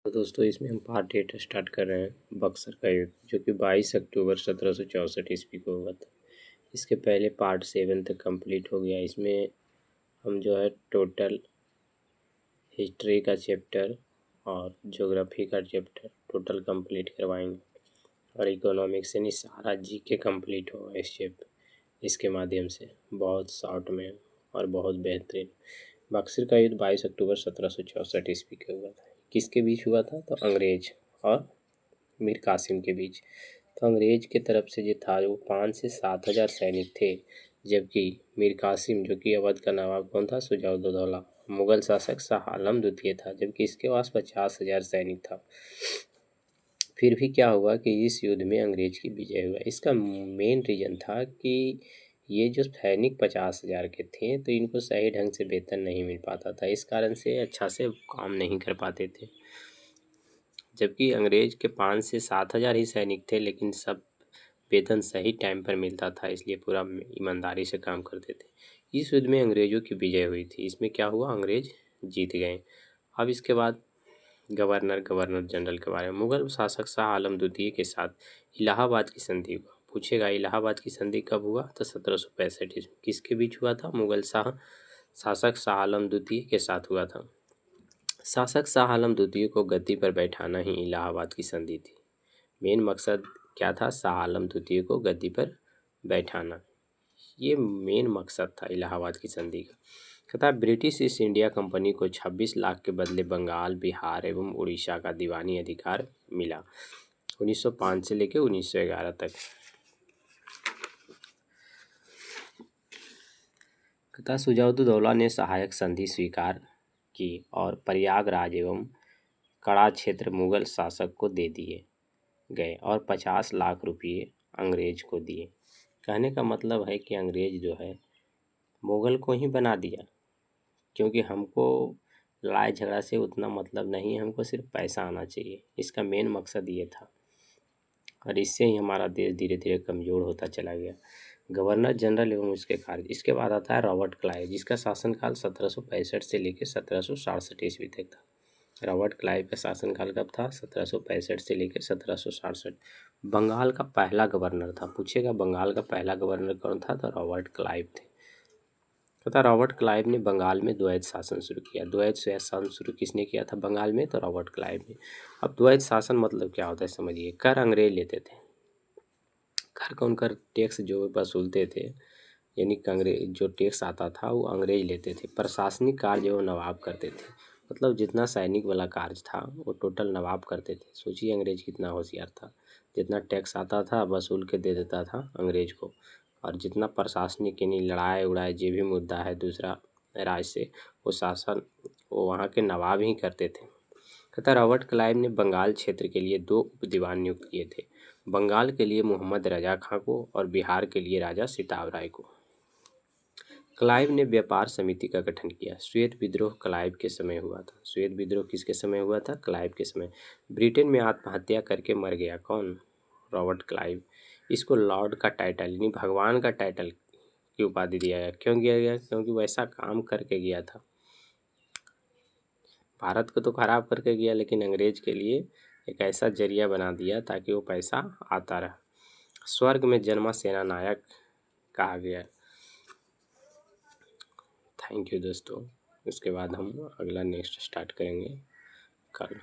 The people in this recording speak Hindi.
तो दोस्तों इसमें हम पार्ट 8 स्टार्ट कर रहे हैं बक्सर का युद्ध, जो कि 22 अक्टूबर 1764 ईस्वी को हुआ था। इसके पहले पार्ट 7 तक कंप्लीट हो गया। इसमें हम जो है टोटल हिस्ट्री का चैप्टर और ज्योग्राफी का चैप्टर टोटल कंप्लीट करवाएंगे और इकोनॉमिक्स यानी सारा जीके कंप्लीट होगा इसके माध्यम से, बहुत शॉर्ट में और बहुत बेहतरीन। बक्सर का युद्ध 22 अक्टूबर 1764 ईस्वी को हुआ था। किसके बीच हुआ था? तो अंग्रेज और मीर कासिम के बीच। तो अंग्रेज के तरफ से जो था वो 5 से 7 हज़ार सैनिक थे, जबकि मीर कासिम जो कि अवध का नवाब कौन था? सुजाउद्दौला, मुगल शासक शाह आलम द्वितीय था, जबकि इसके पास 50,000 सैनिक था। फिर भी क्या हुआ कि इस युद्ध में अंग्रेज की विजय हुआ। इसका मेन रीज़न था कि ये जो सैनिक 50,000 के थे तो इनको सही ढंग से वेतन नहीं मिल पाता था, इस कारण से अच्छा से काम नहीं कर पाते थे। जबकि अंग्रेज के 5 से 7 हज़ार ही सैनिक थे, लेकिन सब वेतन सही टाइम पर मिलता था, इसलिए पूरा ईमानदारी से काम करते थे। इस युद्ध में अंग्रेजों की विजय हुई थी। इसमें क्या हुआ? अंग्रेज जीत गए। अब इसके बाद गवर्नर जनरल के बारे में। मुगल शासक शाह आलम द्वितीय के साथ इलाहाबाद की संधि हुआ। पूछेगा इलाहाबाद की संधि कब हुआ? तो 1765 ईस्वी। किसके बीच हुआ था? मुगल शासक शाह आलम द्वितीय के साथ हुआ था। शासक शाह आलम द्वितीय को गद्दी पर बैठाना ही इलाहाबाद की संधि थी। मेन मकसद क्या था? शाह आलम द्वितीय को गद्दी पर बैठाना, ये मेन मकसद था इलाहाबाद की संधि का। कहता है ब्रिटिश ईस्ट इंडिया कंपनी को 26 लाख के बदले बंगाल, बिहार एवं उड़ीसा का दीवानी अधिकार मिला 1905 से लेकर 1911 तक। कहता सुजाउद्दौला ने सहायक संधि स्वीकार की और प्रयागराज एवं कड़ा क्षेत्र मुगल शासक को दे दिए गए और 50 लाख रुपये अंग्रेज को दिए। कहने का मतलब है कि अंग्रेज जो है मुगल को ही बना दिया, क्योंकि हमको लड़ाई झगड़ा से उतना मतलब नहीं है, हमको सिर्फ पैसा आना चाहिए। इसका मेन मकसद ये था और इससे ही हमारा देश धीरे धीरे कमज़ोर होता चला गया। गवर्नर जनरल एवं उसके कार्य। इसके बाद आता है रॉबर्ट क्लाइव, जिसका शासनकाल 1765 से लेकर 1767 ईस्वी तक था। रॉबर्ट क्लाइव का शासनकाल कब था? 1765 से लेकर 1767। बंगाल का पहला गवर्नर था। पूछेगा बंगाल का पहला गवर्नर कौन था? तो रॉबर्ट क्लाइव थे। पता रॉबर्ट क्लाइव ने बंगाल में द्वैत शासन शुरू किया। द्वैत शासन शुरू किसने किया था बंगाल में? तो रॉबर्ट क्लाइव ने। अब द्वैत शासन मतलब क्या होता है समझिए। कर अंग्रेज लेते थे, कर कौन? कर टैक्स जो वसूलते थे, यानी अंग्रेज जो टैक्स आता था वो अंग्रेज लेते थे। प्रशासनिक कार्य वो नवाब करते थे, मतलब जितना सैनिक वाला कार्य था वो टोटल नवाब करते थे। सोचिए अंग्रेज कितना होशियार था, जितना टैक्स आता था वसूल के दे देता था अंग्रेज को, और जितना प्रशासनिक यानी लड़ाई उड़ाई जो भी मुद्दा है दूसरा राज्य से, वो शासन वो वहाँ के नवाब ही करते थे। कहता रॉबर्ट क्लाइव ने बंगाल क्षेत्र के लिए 2 उप दीवान नियुक्त किए थे, बंगाल के लिए मोहम्मद रजा खां को और बिहार के लिए राजा सिताब राय को। क्लाइव ने व्यापार समिति का गठन किया। श्वेत विद्रोह क्लाइव के समय हुआ था। श्वेत विद्रोह किसके समय हुआ था? क्लाइव के समय। ब्रिटेन में आत्महत्या करके मर गया कौन? Robert Clive. इसको लॉर्ड का टाइटल यानी भगवान का टाइटल की उपाधि दिया गया। क्यों दिया गया? क्योंकि वैसा काम करके गया था। भारत को तो खराब करके गया, लेकिन अंग्रेज के लिए एक ऐसा जरिया बना दिया ताकि वो पैसा आता रहा। स्वर्ग में जन्मा सेना नायक कहा गया। थैंक यू दोस्तों। इसके बाद हम अगला नेक्स्ट स्टार्ट करेंगे कल।